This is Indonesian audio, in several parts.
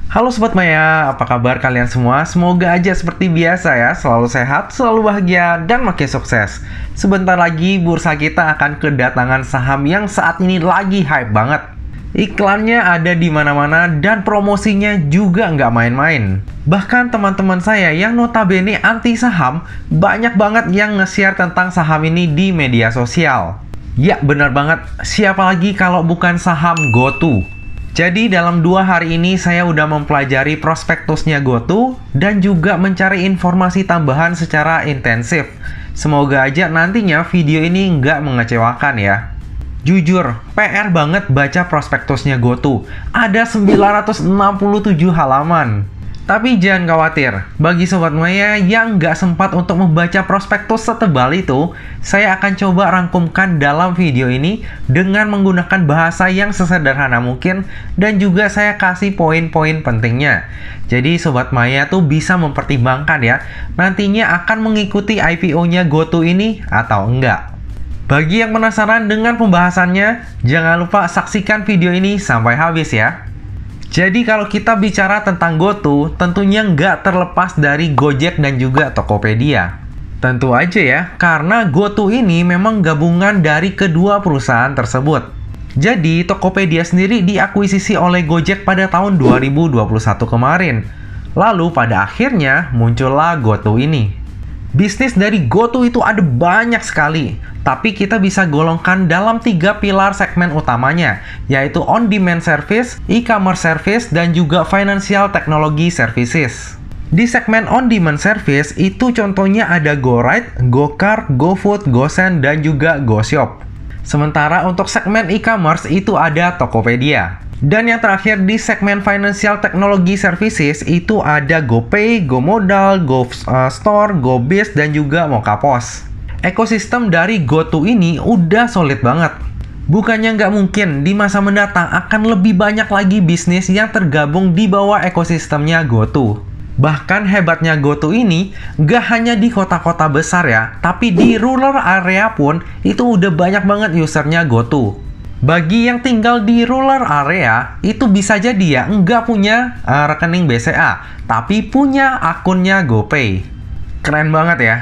Halo Sobat Maya, apa kabar kalian semua? Semoga aja seperti biasa ya, selalu sehat, selalu bahagia, dan makin sukses. Sebentar lagi bursa kita akan kedatangan saham yang saat ini lagi hype banget. Iklannya ada di mana-mana dan promosinya juga nggak main-main. Bahkan teman-teman saya yang notabene anti saham, banyak banget yang nge-share tentang saham ini di media sosial. Ya benar banget, siapa lagi kalau bukan saham GoTo. Jadi dalam 2 hari ini saya udah mempelajari prospektusnya GoTo dan juga mencari informasi tambahan secara intensif. Semoga aja nantinya video ini nggak mengecewakan ya. Jujur, PR banget baca prospektusnya GoTo. Ada 967 halaman. Tapi jangan khawatir, bagi Sobat Maya yang nggak sempat untuk membaca prospektus setebal itu, saya akan coba rangkumkan dalam video ini dengan menggunakan bahasa yang sesederhana mungkin dan juga saya kasih poin-poin pentingnya. Jadi Sobat Maya tuh bisa mempertimbangkan ya, nantinya akan mengikuti IPO-nya GoTo ini atau enggak. Bagi yang penasaran dengan pembahasannya, jangan lupa saksikan video ini sampai habis ya. Jadi kalau kita bicara tentang GoTo, tentunya nggak terlepas dari Gojek dan juga Tokopedia. Tentu aja ya, karena GoTo ini memang gabungan dari kedua perusahaan tersebut. Jadi Tokopedia sendiri diakuisisi oleh Gojek pada tahun 2021 kemarin. Lalu pada akhirnya muncullah GoTo ini. Bisnis dari GoTo itu ada banyak sekali, tapi kita bisa golongkan dalam 3 pilar segmen utamanya, yaitu on-demand service, e-commerce service, dan juga financial technology services. Di segmen on-demand service itu contohnya ada GoRide, GoCar, GoFood, GoSend, dan juga GoShop. Sementara untuk segmen e-commerce itu ada Tokopedia. Dan yang terakhir di segmen Financial Technology Services itu ada GoPay, GoModal, GoStore, GoBiz, dan juga Mokapos. Ekosistem dari GoTo ini udah solid banget. Bukannya nggak mungkin di masa mendatang akan lebih banyak lagi bisnis yang tergabung di bawah ekosistemnya GoTo. Bahkan hebatnya GoTo ini nggak hanya di kota-kota besar ya, tapi di rural area pun itu udah banyak banget usernya GoTo. Bagi yang tinggal di rural area, itu bisa jadi ya nggak punya rekening BCA, tapi punya akunnya GoPay. Keren banget ya.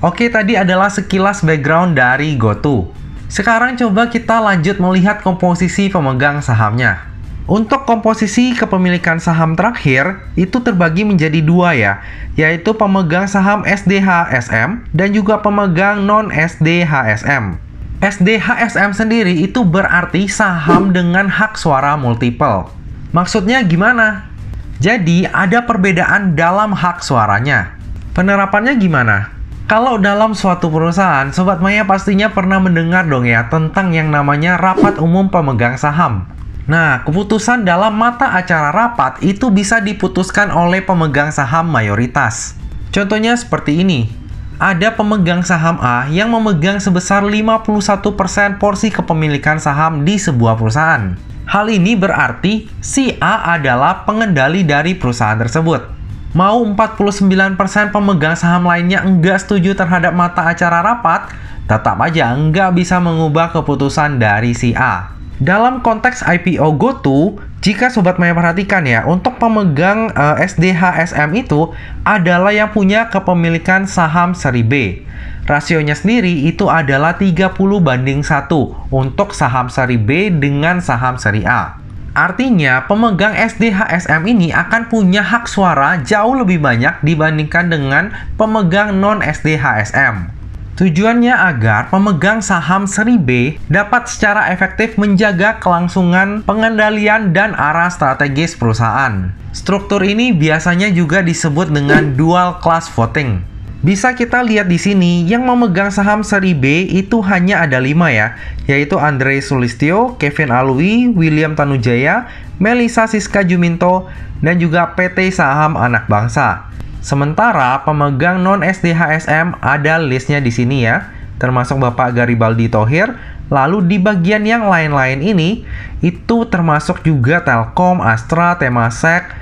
Oke, tadi adalah sekilas background dari GoTo. Sekarang coba kita lanjut melihat komposisi pemegang sahamnya. Untuk komposisi kepemilikan saham terakhir, itu terbagi menjadi 2 ya, yaitu pemegang saham SDHSM dan juga pemegang non-SDHSM. SDHSM sendiri itu berarti saham dengan hak suara multiple. Maksudnya gimana? Jadi ada perbedaan dalam hak suaranya. Penerapannya gimana? Kalau dalam suatu perusahaan, Sobat Maya pastinya pernah mendengar dong ya tentang yang namanya rapat umum pemegang saham. Nah, keputusan dalam mata acara rapat itu bisa diputuskan oleh pemegang saham mayoritas. Contohnya seperti ini. Ada pemegang saham A yang memegang sebesar 51% porsi kepemilikan saham di sebuah perusahaan. Hal ini berarti si A adalah pengendali dari perusahaan tersebut. Mau 49% pemegang saham lainnya enggak setuju terhadap mata acara rapat, tetap aja enggak bisa mengubah keputusan dari si A. Dalam konteks IPO GoTo, jika Sobat Maya perhatikan ya, untuk pemegang SDHSM itu adalah yang punya kepemilikan saham seri B. Rasionya sendiri itu adalah 30:1 untuk saham seri B dengan saham seri A. Artinya, pemegang SDHSM ini akan punya hak suara jauh lebih banyak dibandingkan dengan pemegang non-SDHSM. Tujuannya agar pemegang saham seri B dapat secara efektif menjaga kelangsungan pengendalian dan arah strategis perusahaan. Struktur ini biasanya juga disebut dengan dual class voting. Bisa kita lihat di sini, yang memegang saham seri B itu hanya ada 5 ya, yaitu Andre Sulistyo, Kevin Alwi, William Tanujaya, Melisa Siska Juminto, dan juga PT Saham Anak Bangsa. Sementara pemegang non-SDHSM ada listnya di sini ya, termasuk Bapak Garibaldi Thohir. Lalu di bagian yang lain-lain ini, itu termasuk juga Telkom, Astra, Temasek,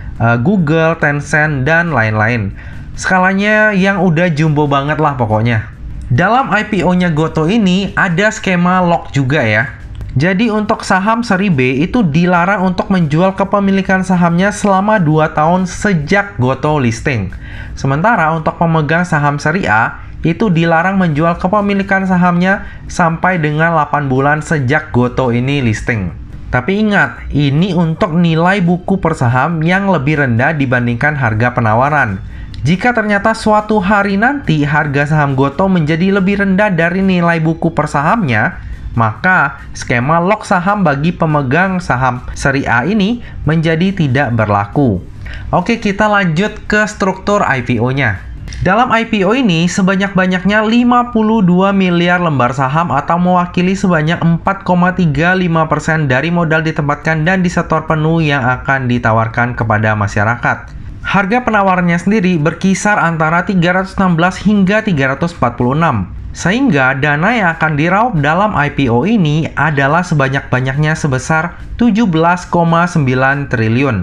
Google, Tencent, dan lain-lain. Skalanya yang udah jumbo banget lah pokoknya. Dalam IPO-nya GoTo ini ada skema lock juga ya. Jadi untuk saham seri B itu dilarang untuk menjual kepemilikan sahamnya selama 2 tahun sejak Gotoh listing. Sementara untuk pemegang saham seri A itu dilarang menjual kepemilikan sahamnya sampai dengan 8 bulan sejak Gotoh ini listing. Tapi ingat, ini untuk nilai buku per saham yang lebih rendah dibandingkan harga penawaran. Jika ternyata suatu hari nanti harga saham Gotoh menjadi lebih rendah dari nilai buku per sahamnya, maka skema lock saham bagi pemegang saham seri A ini menjadi tidak berlaku. Oke, kita lanjut ke struktur IPO-nya. Dalam IPO ini, sebanyak-banyaknya 52 miliar lembar saham atau mewakili sebanyak 4,35% dari modal ditempatkan dan disetor penuh yang akan ditawarkan kepada masyarakat. Harga penawarannya sendiri berkisar antara 316 hingga 346. Sehingga dana yang akan diraup dalam IPO ini adalah sebanyak-banyaknya sebesar 17,9 triliun.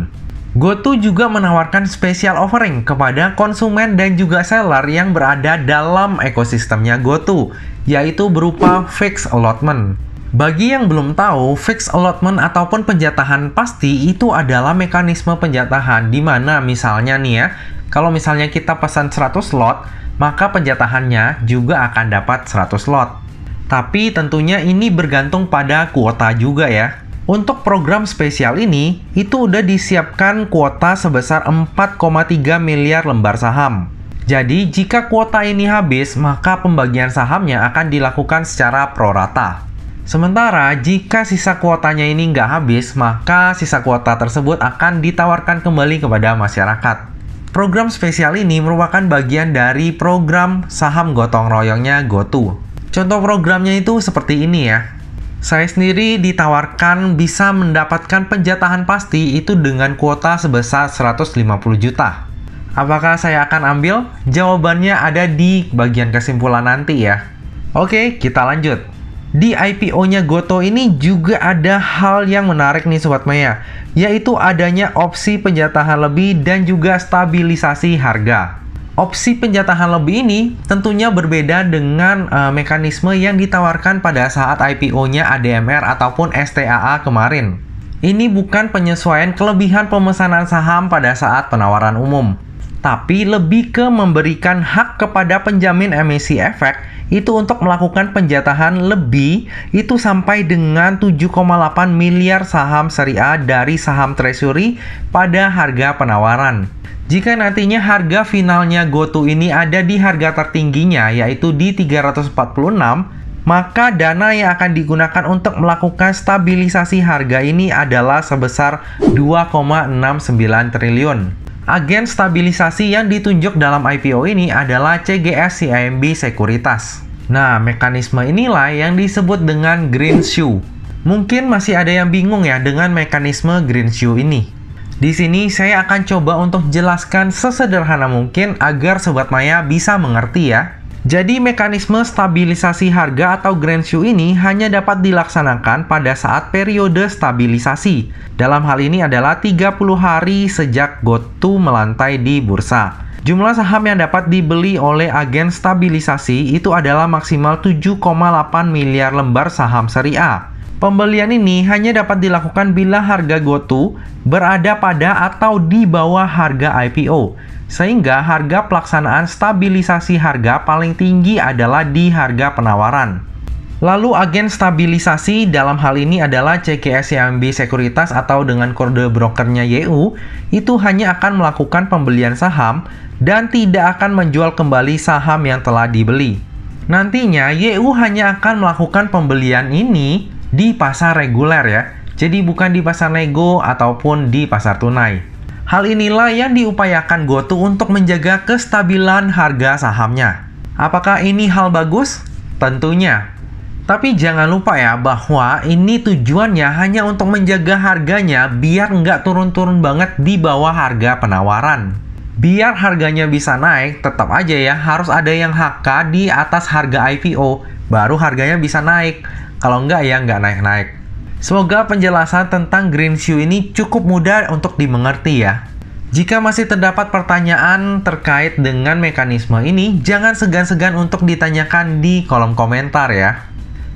Gotoh juga menawarkan special offering kepada konsumen dan juga seller yang berada dalam ekosistemnya Gotoh, yaitu berupa fixed allotment. Bagi yang belum tahu, fixed allotment ataupun penjatahan pasti itu adalah mekanisme penjatahan di mana misalnya nih ya, kalau misalnya kita pesan 100 slot, maka penjatahannya juga akan dapat 100 slot. Tapi tentunya ini bergantung pada kuota juga ya. Untuk program spesial ini, itu udah disiapkan kuota sebesar 4,3 miliar lembar saham. Jadi, jika kuota ini habis, maka pembagian sahamnya akan dilakukan secara prorata. Sementara, jika sisa kuotanya ini nggak habis, maka sisa kuota tersebut akan ditawarkan kembali kepada masyarakat. Program spesial ini merupakan bagian dari program saham gotong royongnya Gotoh. Contoh programnya itu seperti ini ya. Saya sendiri ditawarkan bisa mendapatkan penjatahan pasti itu dengan kuota sebesar 150 juta. Apakah saya akan ambil? Jawabannya ada di bagian kesimpulan nanti ya. Oke, kita lanjut. Di IPO-nya Gotoh ini juga ada hal yang menarik nih Sobat Maya, yaitu adanya opsi penjatahan lebih dan juga stabilisasi harga. Opsi penjatahan lebih ini tentunya berbeda dengan mekanisme yang ditawarkan pada saat IPO-nya ADMR ataupun STAA kemarin. Ini bukan penyesuaian kelebihan pemesanan saham pada saat penawaran umum, tapi lebih ke memberikan hak kepada penjamin emisi efek itu untuk melakukan penjatahan lebih itu sampai dengan 7,8 miliar saham seri A dari saham treasury pada harga penawaran. Jika nantinya harga finalnya Gotoh ini ada di harga tertingginya yaitu di 346, maka dana yang akan digunakan untuk melakukan stabilisasi harga ini adalah sebesar 2,69 triliun. Agen stabilisasi yang ditunjuk dalam IPO ini adalah CGS CIMB Sekuritas. Nah, mekanisme inilah yang disebut dengan greenshoe. Mungkin masih ada yang bingung ya dengan mekanisme greenshoe ini. Di sini saya akan coba untuk jelaskan sesederhana mungkin agar Sobat Maya bisa mengerti ya. Jadi mekanisme stabilisasi harga atau greenshoe ini hanya dapat dilaksanakan pada saat periode stabilisasi. Dalam hal ini adalah 30 hari sejak Gotoh melantai di bursa. Jumlah saham yang dapat dibeli oleh agen stabilisasi itu adalah maksimal 7,8 miliar lembar saham seri A. Pembelian ini hanya dapat dilakukan bila harga Gotoh berada pada atau di bawah harga IPO. Sehingga harga pelaksanaan stabilisasi harga paling tinggi adalah di harga penawaran. Lalu agen stabilisasi dalam hal ini adalah CGS CIMB Sekuritas atau dengan kode brokernya YU, itu hanya akan melakukan pembelian saham dan tidak akan menjual kembali saham yang telah dibeli. Nantinya YU hanya akan melakukan pembelian ini di pasar reguler ya, jadi bukan di pasar nego ataupun di pasar tunai. Hal inilah yang diupayakan Gotoh untuk menjaga kestabilan harga sahamnya. Apakah ini hal bagus? Tentunya. Tapi jangan lupa ya bahwa ini tujuannya hanya untuk menjaga harganya biar nggak turun-turun banget di bawah harga penawaran. Biar harganya bisa naik, tetap aja ya harus ada yang HK di atas harga IPO, baru harganya bisa naik. Kalau nggak ya nggak naik-naik. Semoga penjelasan tentang greenshoe ini cukup mudah untuk dimengerti ya. Jika masih terdapat pertanyaan terkait dengan mekanisme ini, jangan segan-segan untuk ditanyakan di kolom komentar ya.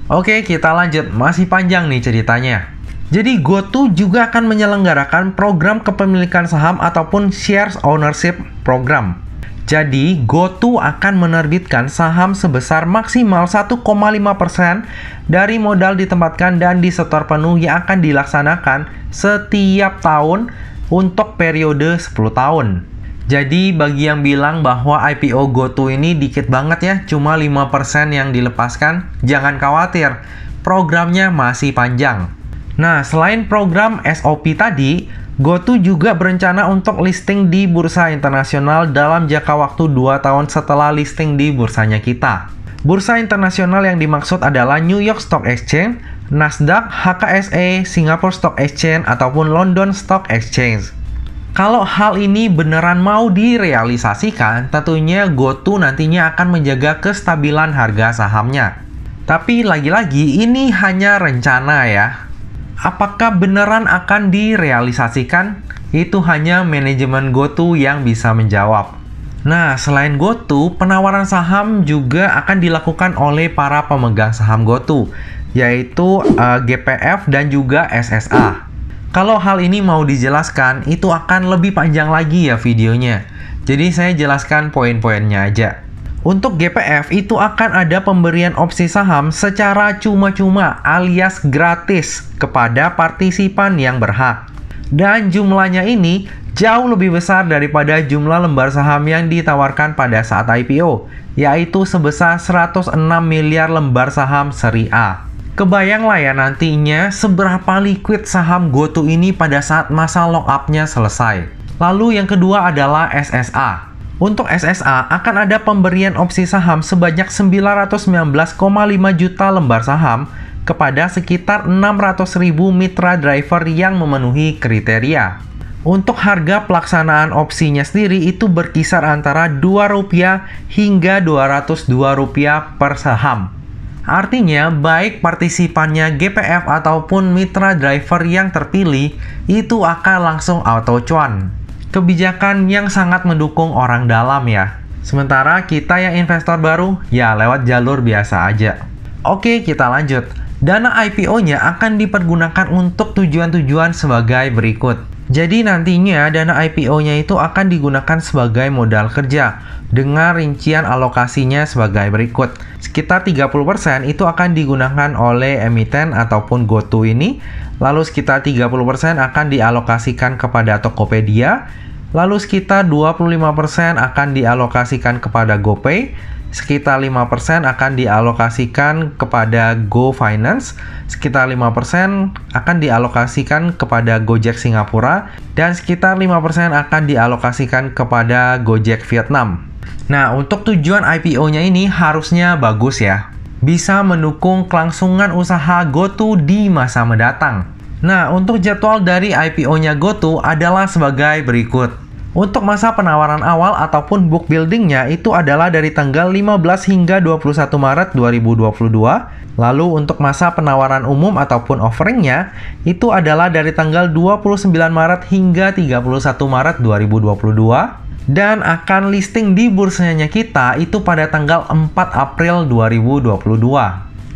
Oke, kita lanjut. Masih panjang nih ceritanya. Jadi GoTo juga akan menyelenggarakan program kepemilikan saham ataupun shares ownership program. Jadi GoTo akan menerbitkan saham sebesar maksimal 1,5% dari modal ditempatkan dan disetor penuh yang akan dilaksanakan setiap tahun untuk periode 10 tahun. Jadi bagi yang bilang bahwa IPO GoTo ini dikit banget ya, cuma 5% yang dilepaskan, jangan khawatir, programnya masih panjang. Nah, selain program SOP tadi, GoTo juga berencana untuk listing di bursa internasional dalam jangka waktu 2 tahun setelah listing di bursanya kita. Bursa internasional yang dimaksud adalah New York Stock Exchange, Nasdaq, HKSE, Singapore Stock Exchange, ataupun London Stock Exchange. Kalau hal ini beneran mau direalisasikan, tentunya GoTo nantinya akan menjaga kestabilan harga sahamnya. Tapi lagi-lagi ini hanya rencana ya. Apakah beneran akan direalisasikan? Itu hanya manajemen GoTo yang bisa menjawab. Nah, selain GoTo, penawaran saham juga akan dilakukan oleh para pemegang saham GoTo, yaitu GPF dan juga SSA. Kalau hal ini mau dijelaskan, itu akan lebih panjang lagi ya videonya. Jadi saya jelaskan poin-poinnya aja. Untuk GPF itu akan ada pemberian opsi saham secara cuma-cuma alias gratis kepada partisipan yang berhak. Dan jumlahnya ini jauh lebih besar daripada jumlah lembar saham yang ditawarkan pada saat IPO, yaitu sebesar 106 miliar lembar saham seri A. Kebayanglah ya nantinya seberapa liquid saham GoTo ini pada saat masa lock-up-nya selesai. Lalu yang kedua adalah SSA. Untuk SSA akan ada pemberian opsi saham sebanyak 919,5 juta lembar saham kepada sekitar 600.000 mitra driver yang memenuhi kriteria. Untuk harga pelaksanaan opsinya sendiri itu berkisar antara Rp2 hingga Rp202 per saham. Artinya, baik partisipannya GPF ataupun mitra driver yang terpilih, itu akan langsung auto cuan. Kebijakan yang sangat mendukung orang dalam ya. Sementara kita yang investor baru, ya lewat jalur biasa aja. Oke, kita lanjut. Dana IPO-nya akan dipergunakan untuk tujuan-tujuan sebagai berikut. Jadi nantinya dana IPO-nya itu akan digunakan sebagai modal kerja dengan rincian alokasinya sebagai berikut. Sekitar 30% itu akan digunakan oleh emiten ataupun GoTo ini. Lalu sekitar 30% akan dialokasikan kepada Tokopedia. Lalu sekitar 25% akan dialokasikan kepada GoPay. Sekitar 5% akan dialokasikan kepada GoFinance, sekitar 5% akan dialokasikan kepada Gojek Singapura, dan sekitar 5% akan dialokasikan kepada Gojek Vietnam. Nah, untuk tujuan IPO-nya ini harusnya bagus ya. Bisa mendukung kelangsungan usaha GoTo di masa mendatang. Nah, untuk jadwal dari IPO-nya GoTo adalah sebagai berikut. Untuk masa penawaran awal ataupun book building-nya itu adalah dari tanggal 15 hingga 21 Maret 2022. Lalu untuk masa penawaran umum ataupun offering-nya itu adalah dari tanggal 29 Maret hingga 31 Maret 2022. Dan akan listing di bursanya kita itu pada tanggal 4 April 2022.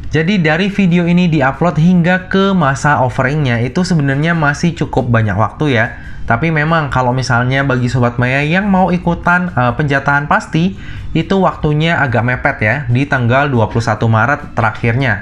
Jadi dari video ini diupload hingga ke masa offeringnya itu sebenarnya masih cukup banyak waktu ya. Tapi memang kalau misalnya bagi Sobat Maya yang mau ikutan penjatahan pasti, itu waktunya agak mepet ya, di tanggal 21 Maret terakhirnya.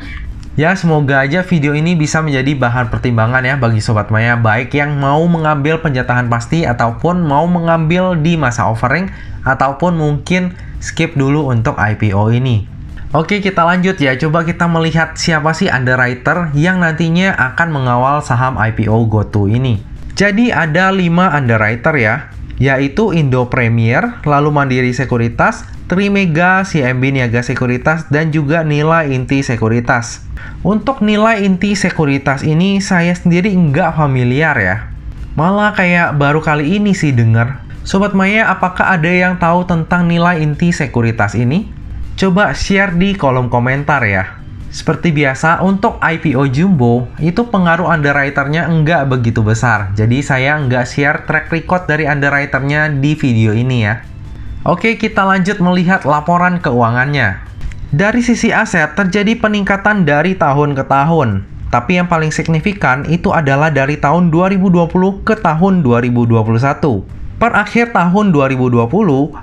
Ya, semoga aja video ini bisa menjadi bahan pertimbangan ya bagi Sobat Maya, baik yang mau mengambil penjatahan pasti ataupun mau mengambil di masa offering, ataupun mungkin skip dulu untuk IPO ini. Oke, kita lanjut ya. Coba kita melihat siapa sih underwriter yang nantinya akan mengawal saham IPO GoTo ini. Jadi ada 5 underwriter ya, yaitu Indo Premier, lalu Mandiri Sekuritas, Trimega, CIMB Niaga Sekuritas, dan juga Nilai Inti Sekuritas. Untuk Nilai Inti Sekuritas ini saya sendiri nggak familiar ya. Malah kayak baru kali ini sih dengar. Sobat Maya, apakah ada yang tahu tentang Nilai Inti Sekuritas ini? Coba share di kolom komentar ya. Seperti biasa, untuk IPO Jumbo, itu pengaruh underwriternya nggak begitu besar. Jadi saya nggak share track record dari underwriternya di video ini ya. Oke, kita lanjut melihat laporan keuangannya. Dari sisi aset terjadi peningkatan dari tahun ke tahun. Tapi yang paling signifikan itu adalah dari tahun 2020 ke tahun 2021. Per akhir tahun 2020,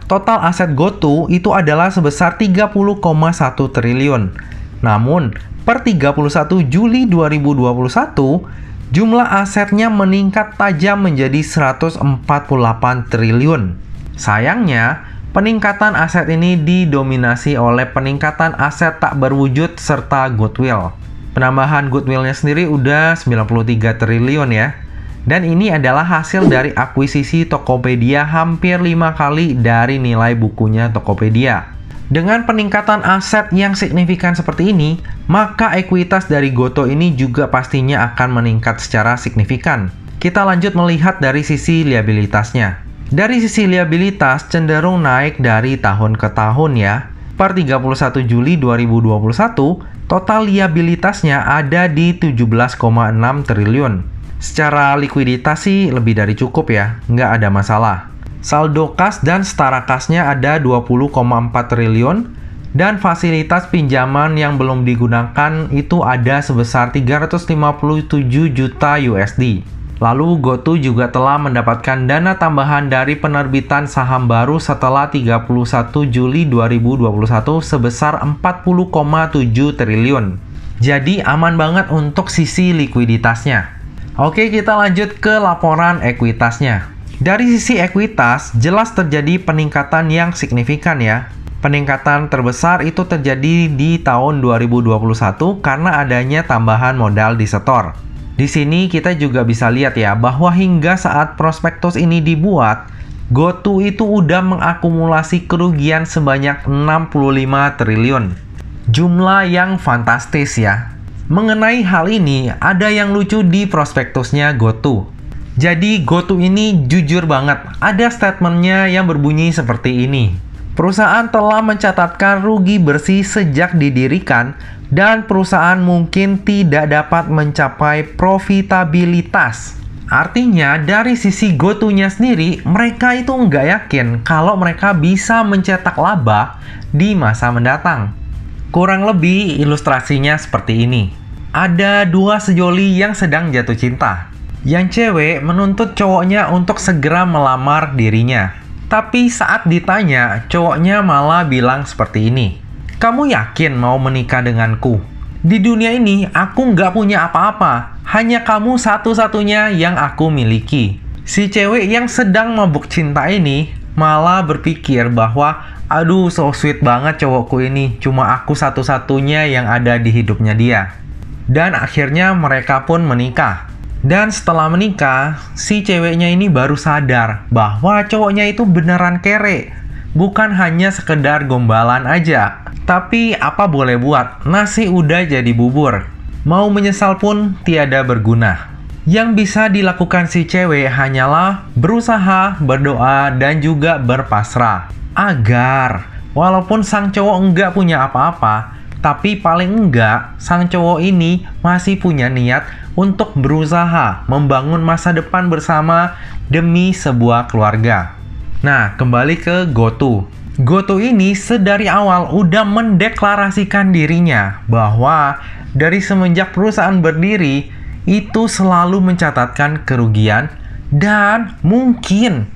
total aset GoTo itu adalah sebesar 30,1 triliun. Namun, per 31 Juli 2021, jumlah asetnya meningkat tajam menjadi 148 triliun. Sayangnya, peningkatan aset ini didominasi oleh peningkatan aset tak berwujud serta goodwill. Penambahan goodwillnya sendiri udah 93 triliun ya. Dan ini adalah hasil dari akuisisi Tokopedia hampir 5 kali dari nilai bukunya Tokopedia. Dengan peningkatan aset yang signifikan seperti ini, maka ekuitas dari GoTo ini juga pastinya akan meningkat secara signifikan. Kita lanjut melihat dari sisi liabilitasnya. Dari sisi liabilitas cenderung naik dari tahun ke tahun ya. Per 31 Juli 2021, total liabilitasnya ada di 17,6 triliun. Secara likuiditas sih lebih dari cukup ya, nggak ada masalah. Saldo kas dan setara kasnya ada 20,4 triliun dan fasilitas pinjaman yang belum digunakan itu ada sebesar 357 juta USD. Lalu GoTo juga telah mendapatkan dana tambahan dari penerbitan saham baru setelah 31 Juli 2021 sebesar 40,7 triliun. Jadi aman banget untuk sisi likuiditasnya. Oke, kita lanjut ke laporan ekuitasnya. Dari sisi ekuitas, jelas terjadi peningkatan yang signifikan ya. Peningkatan terbesar itu terjadi di tahun 2021 karena adanya tambahan modal di setor. Di sini kita juga bisa lihat ya, bahwa hingga saat prospektus ini dibuat, GoTo itu udah mengakumulasi kerugian sebanyak 65 triliun. Jumlah yang fantastis ya. Mengenai hal ini, ada yang lucu di prospektusnya GoTo. Jadi GoTo ini jujur banget, ada statementnya yang berbunyi seperti ini. Perusahaan telah mencatatkan rugi bersih sejak didirikan dan perusahaan mungkin tidak dapat mencapai profitabilitas. Artinya dari sisi GoTo-nya sendiri, mereka itu nggak yakin kalau mereka bisa mencetak laba di masa mendatang. Kurang lebih ilustrasinya seperti ini. Ada dua sejoli yang sedang jatuh cinta. Yang cewek menuntut cowoknya untuk segera melamar dirinya. Tapi saat ditanya, cowoknya malah bilang seperti ini. Kamu yakin mau menikah denganku? Di dunia ini, aku nggak punya apa-apa. Hanya kamu satu-satunya yang aku miliki. Si cewek yang sedang mabuk cinta ini malah berpikir bahwa, aduh so sweet banget cowokku ini. Cuma aku satu-satunya yang ada di hidupnya dia. Dan akhirnya mereka pun menikah. Dan setelah menikah, si ceweknya ini baru sadar bahwa cowoknya itu beneran kere. Bukan hanya sekedar gombalan aja. Tapi apa boleh buat, nasi udah jadi bubur. Mau menyesal pun tiada berguna. Yang bisa dilakukan si cewek hanyalah berusaha, berdoa, dan juga berpasrah. Agar, walaupun sang cowok enggak punya apa-apa, tapi paling enggak, sang cowok ini masih punya niat untuk berusaha membangun masa depan bersama demi sebuah keluarga. Nah, kembali ke GoTo. GoTo ini sedari awal udah mendeklarasikan dirinya bahwa dari semenjak perusahaan berdiri, itu selalu mencatatkan kerugian dan mungkin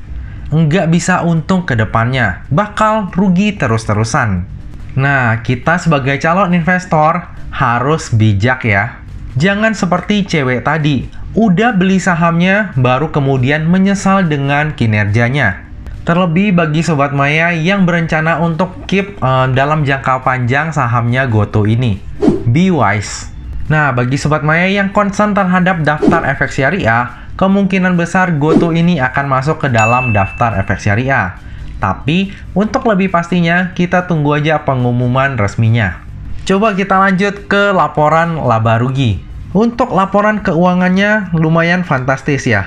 nggak bisa untung ke depannya, bakal rugi terus-terusan. Nah, kita sebagai calon investor harus bijak ya. Jangan seperti cewek tadi, udah beli sahamnya baru kemudian menyesal dengan kinerjanya. Terlebih bagi Sobat Maya yang berencana untuk keep dalam jangka panjang sahamnya GoTo ini. Be wise. Nah, bagi Sobat Maya yang concern terhadap daftar efek syariah, kemungkinan besar GoTo ini akan masuk ke dalam daftar efek syariah. Tapi, untuk lebih pastinya, kita tunggu aja pengumuman resminya. Coba kita lanjut ke laporan laba rugi. Untuk laporan keuangannya lumayan fantastis ya.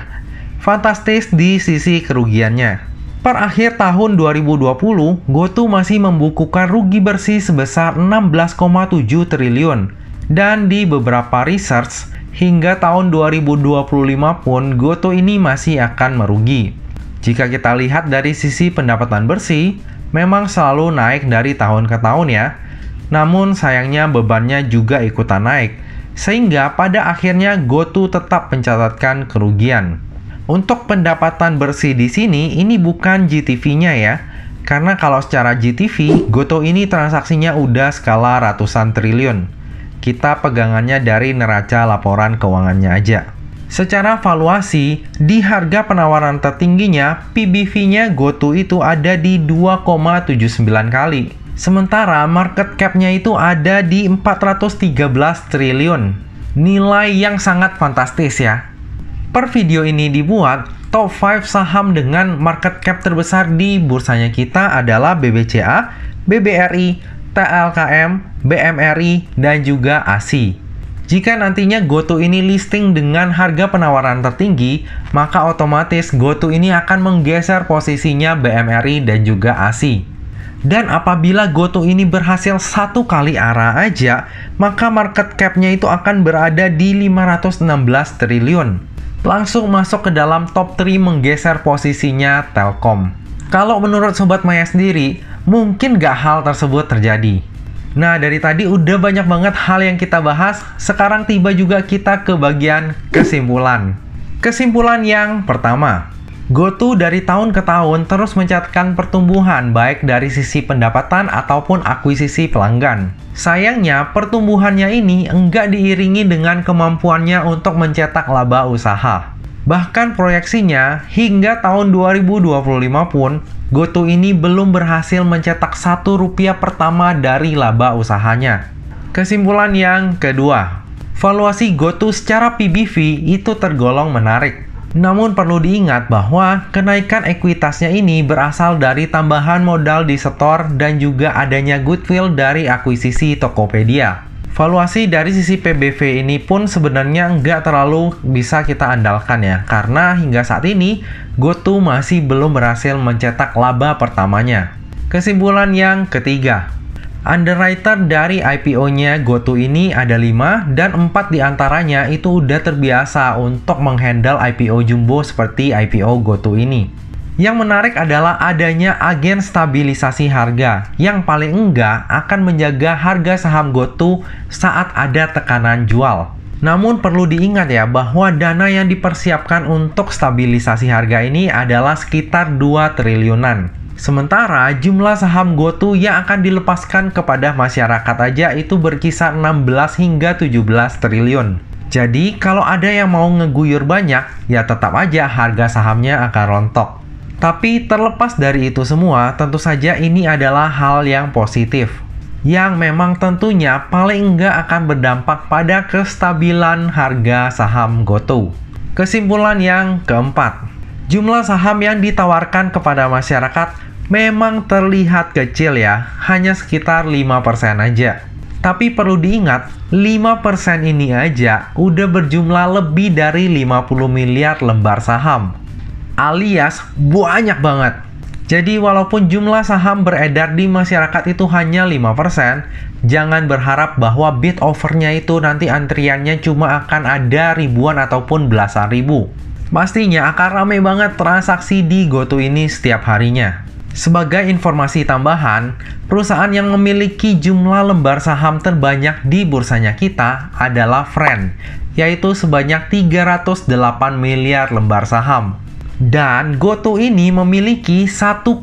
Fantastis di sisi kerugiannya. Per akhir tahun 2020, GoTo masih membukukan rugi bersih sebesar 16,7 triliun. Dan di beberapa research, hingga tahun 2025 pun GoTo ini masih akan merugi. Jika kita lihat dari sisi pendapatan bersih, memang selalu naik dari tahun ke tahun ya. Namun sayangnya bebannya juga ikutan naik, sehingga pada akhirnya GoTo tetap mencatatkan kerugian. Untuk pendapatan bersih di sini, ini bukan GTV-nya ya. Karena kalau secara GTV, GoTo ini transaksinya udah skala ratusan triliun. Kita pegangannya dari neraca laporan keuangannya aja. Secara valuasi, di harga penawaran tertingginya, PBV-nya GoTo itu ada di 2,79 kali. Sementara market cap-nya itu ada di 413 triliun. Nilai yang sangat fantastis ya. Per video ini dibuat, top 5 saham dengan market cap terbesar di bursanya kita adalah BBCA, BBRI, TLKM, BMRI, dan juga ASI. Jika nantinya GoTo ini listing dengan harga penawaran tertinggi, maka otomatis GoTo ini akan menggeser posisinya BMRI dan juga ASI. Dan apabila GoTo ini berhasil satu kali arah aja, maka market cap-nya itu akan berada di 516 triliun. Langsung masuk ke dalam top 3 menggeser posisinya Telkom. Kalau menurut Sobat Maya sendiri, mungkin nggak hal tersebut terjadi? Nah, dari tadi udah banyak banget hal yang kita bahas, sekarang tiba juga kita ke bagian kesimpulan. Kesimpulan yang pertama, GoTo dari tahun ke tahun terus mencatatkan pertumbuhan baik dari sisi pendapatan ataupun akuisisi pelanggan. Sayangnya, pertumbuhannya ini enggak diiringi dengan kemampuannya untuk mencetak laba usaha. Bahkan proyeksinya, hingga tahun 2025 pun, GoTo ini belum berhasil mencetak Rp1 pertama dari laba usahanya. Kesimpulan yang kedua, valuasi GoTo secara PBV itu tergolong menarik. Namun perlu diingat bahwa kenaikan ekuitasnya ini berasal dari tambahan modal di setor dan juga adanya goodwill dari akuisisi Tokopedia. Valuasi dari sisi PBV ini pun sebenarnya nggak terlalu bisa kita andalkan ya, karena hingga saat ini GoTo masih belum berhasil mencetak laba pertamanya. Kesimpulan yang ketiga, underwriter dari IPO-nya GoTo ini ada 5 dan 4 diantaranya itu udah terbiasa untuk menghandle IPO jumbo seperti IPO GoTo ini. Yang menarik adalah adanya agen stabilisasi harga yang paling enggak akan menjaga harga saham GoTo saat ada tekanan jual. Namun perlu diingat ya bahwa dana yang dipersiapkan untuk stabilisasi harga ini adalah sekitar 2 triliunan. Sementara jumlah saham GoTo yang akan dilepaskan kepada masyarakat aja itu berkisar 16 hingga 17 triliun. Jadi kalau ada yang mau ngeguyur banyak, ya tetap aja harga sahamnya akan rontok. Tapi terlepas dari itu semua, tentu saja ini adalah hal yang positif, yang memang tentunya paling enggak akan berdampak pada kestabilan harga saham GoTo. Kesimpulan yang keempat, jumlah saham yang ditawarkan kepada masyarakat memang terlihat kecil ya, hanya sekitar 5% aja. Tapi perlu diingat, 5% ini aja udah berjumlah lebih dari 50 miliar lembar saham. Alias banyak banget. Jadi walaupun jumlah saham beredar di masyarakat itu hanya 5%, jangan berharap bahwa bid overnya itu nanti antriannya cuma akan ada ribuan ataupun belasan ribu. Pastinya akan ramai banget transaksi di GoTo ini setiap harinya. Sebagai informasi tambahan, perusahaan yang memiliki jumlah lembar saham terbanyak di bursanya kita adalah Friend, yaitu sebanyak 308 miliar lembar saham. Dan GoTo ini memiliki 1,19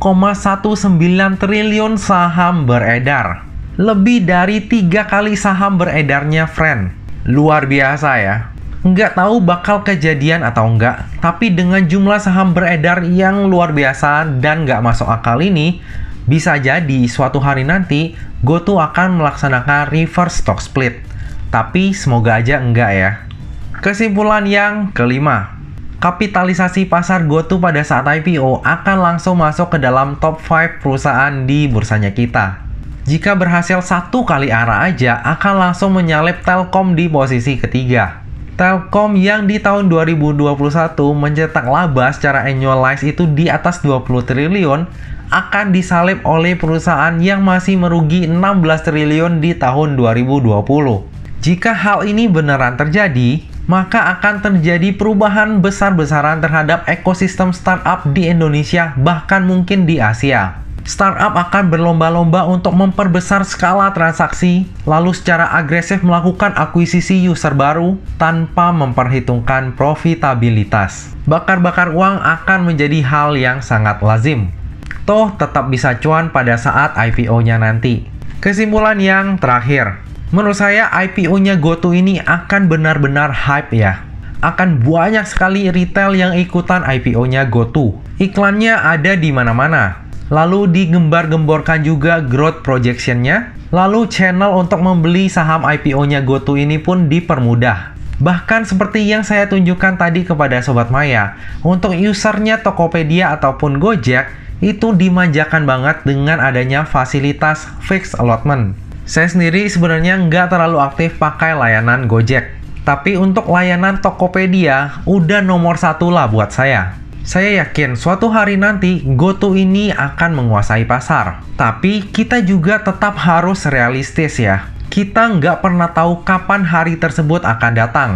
triliun saham beredar. Lebih dari 3 kali saham beredarnya Friend. Luar biasa ya. Nggak tahu bakal kejadian atau enggak, tapi dengan jumlah saham beredar yang luar biasa dan nggak masuk akal ini, bisa jadi suatu hari nanti GoTo akan melaksanakan reverse stock split. Tapi semoga aja enggak ya. Kesimpulan yang kelima, kapitalisasi pasar GoTo pada saat IPO akan langsung masuk ke dalam top 5 perusahaan di bursanya kita. Jika berhasil satu kali arah aja, akan langsung menyalip Telkom di posisi ketiga. Telkom yang di tahun 2021 mencetak laba secara annualized itu di atas 20 triliun akan disalip oleh perusahaan yang masih merugi 16 triliun di tahun 2020. Jika hal ini beneran terjadi, maka akan terjadi perubahan besar-besaran terhadap ekosistem startup di Indonesia, bahkan mungkin di Asia. Startup akan berlomba-lomba untuk memperbesar skala transaksi, lalu secara agresif melakukan akuisisi user baru tanpa memperhitungkan profitabilitas. Bakar-bakar uang akan menjadi hal yang sangat lazim. Toh tetap bisa cuan pada saat IPO-nya nanti. Kesimpulan yang terakhir, menurut saya IPO-nya GoTo ini akan benar-benar hype ya. Akan banyak sekali retail yang ikutan IPO-nya GoTo. Iklannya ada di mana-mana. Lalu digembar-gemborkan juga growth projection-nya. Lalu channel untuk membeli saham IPO-nya GoTo ini pun dipermudah. Bahkan seperti yang saya tunjukkan tadi kepada Sobat Maya, untuk usernya Tokopedia ataupun Gojek, itu dimanjakan banget dengan adanya fasilitas fixed allotment. Saya sendiri sebenarnya nggak terlalu aktif pakai layanan Gojek. Tapi untuk layanan Tokopedia, udah nomor satu lah buat saya. Saya yakin suatu hari nanti GoTo ini akan menguasai pasar. Tapi kita juga tetap harus realistis ya. Kita nggak pernah tahu kapan hari tersebut akan datang.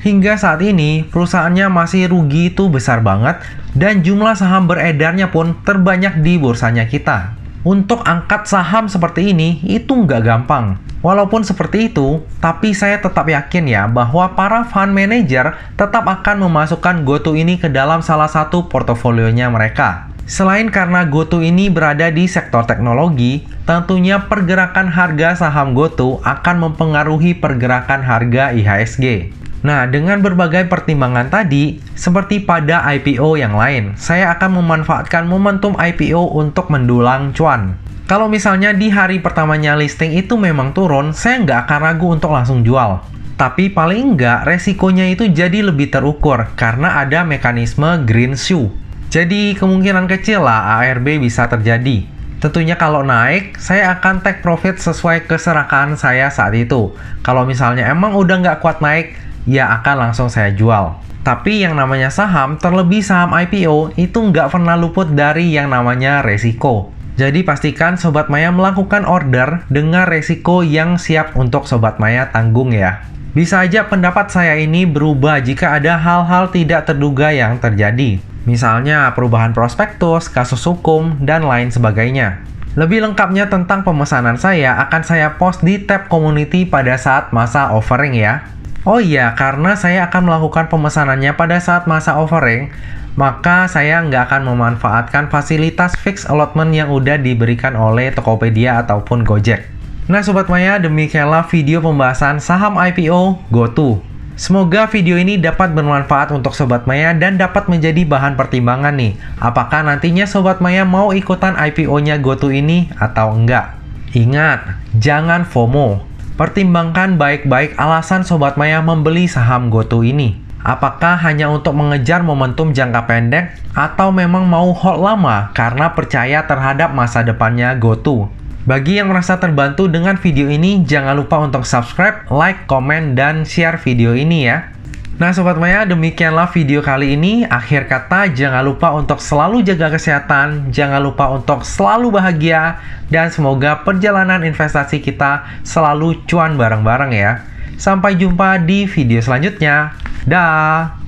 Hingga saat ini, perusahaannya masih rugi itu besar banget. Dan jumlah saham beredarnya pun terbanyak di bursanya kita. Untuk angkat saham seperti ini, itu nggak gampang. Walaupun seperti itu, tapi saya tetap yakin ya bahwa para fund manager tetap akan memasukkan GoTo ini ke dalam salah satu portofolionya mereka. Selain karena GoTo ini berada di sektor teknologi, tentunya pergerakan harga saham GoTo akan mempengaruhi pergerakan harga IHSG. Nah, dengan berbagai pertimbangan tadi, seperti pada IPO yang lain, saya akan memanfaatkan momentum IPO untuk mendulang cuan. Kalau misalnya di hari pertamanya listing itu memang turun, saya nggak akan ragu untuk langsung jual. Tapi paling nggak resikonya itu jadi lebih terukur karena ada mekanisme green shoe. Jadi kemungkinan kecil lah ARB bisa terjadi. Tentunya kalau naik, saya akan take profit sesuai keserakahan saya saat itu. Kalau misalnya emang udah nggak kuat naik, ya akan langsung saya jual. Tapi yang namanya saham, terlebih saham IPO, itu nggak pernah luput dari yang namanya resiko. Jadi pastikan Sobat Maya melakukan order dengan resiko yang siap untuk Sobat Maya tanggung ya. Bisa aja pendapat saya ini berubah jika ada hal-hal tidak terduga yang terjadi. Misalnya perubahan prospektus, kasus hukum, dan lain sebagainya. Lebih lengkapnya tentang pemesanan saya akan saya post di tab community pada saat masa offering ya. Oh iya, karena saya akan melakukan pemesanannya pada saat masa offering, maka saya nggak akan memanfaatkan fasilitas fixed allotment yang udah diberikan oleh Tokopedia ataupun Gojek. Nah Sobat Maya, demikianlah video pembahasan saham IPO GoTo. Semoga video ini dapat bermanfaat untuk Sobat Maya dan dapat menjadi bahan pertimbangan nih. Apakah nantinya Sobat Maya mau ikutan IPO-nya GoTo ini atau enggak? Ingat, jangan FOMO. Pertimbangkan baik-baik alasan Sobat Maya membeli saham GoTo ini. Apakah hanya untuk mengejar momentum jangka pendek atau memang mau hold lama karena percaya terhadap masa depannya GoTo? Bagi yang merasa terbantu dengan video ini, jangan lupa untuk subscribe, like, komen, dan share video ini ya. Nah Sobat Maya, demikianlah video kali ini. Akhir kata, jangan lupa untuk selalu jaga kesehatan, jangan lupa untuk selalu bahagia, dan semoga perjalanan investasi kita selalu cuan bareng-bareng ya. Sampai jumpa di video selanjutnya. Dah.